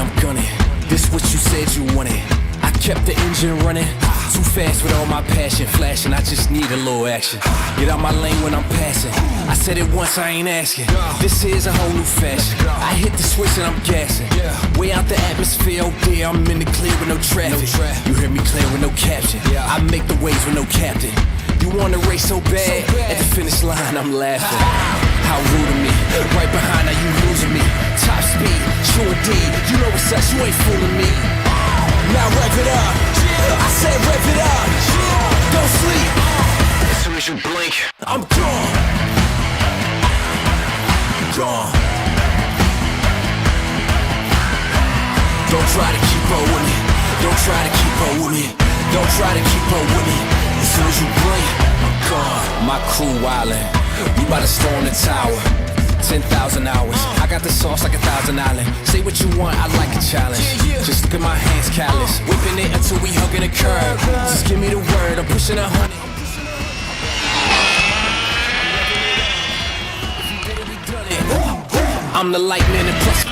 I'm gunning. This what you said you wanted. I kept the engine running. Too fast with all my passion flashing. I just need a little action. Get out my lane when I'm passing. I said it once, I ain't asking. This here's a whole new fashion. I hit the switch and I'm gassing. Way out the atmosphere, oh dear, I'm in the clear with no traffic. You hear me clear with no caption. I make the waves with no captain. You wanna race so bad, at the finish line I'm laughing. How rude of me, right behind now you losing me. Top speed, true indeed, you know what's up, you ain't fooling me. Now rev it up, I said rev it up. Don't sleep, as soon as you blink, I'm gone. Gone. Don't try to keep up with me. Don't try to keep up with me. Don't try to keep up with me. As soon as you blink, I'm gone. My crew wildin', we bout to storm the tower. 10,000 hours, I got the sauce like 1,000 Island. Say what you want, I like a challenge. Just look at my hands callous, whipping it until we hugging the curb. Just give me the word, I'm pushing 100. I'm the lightning and plus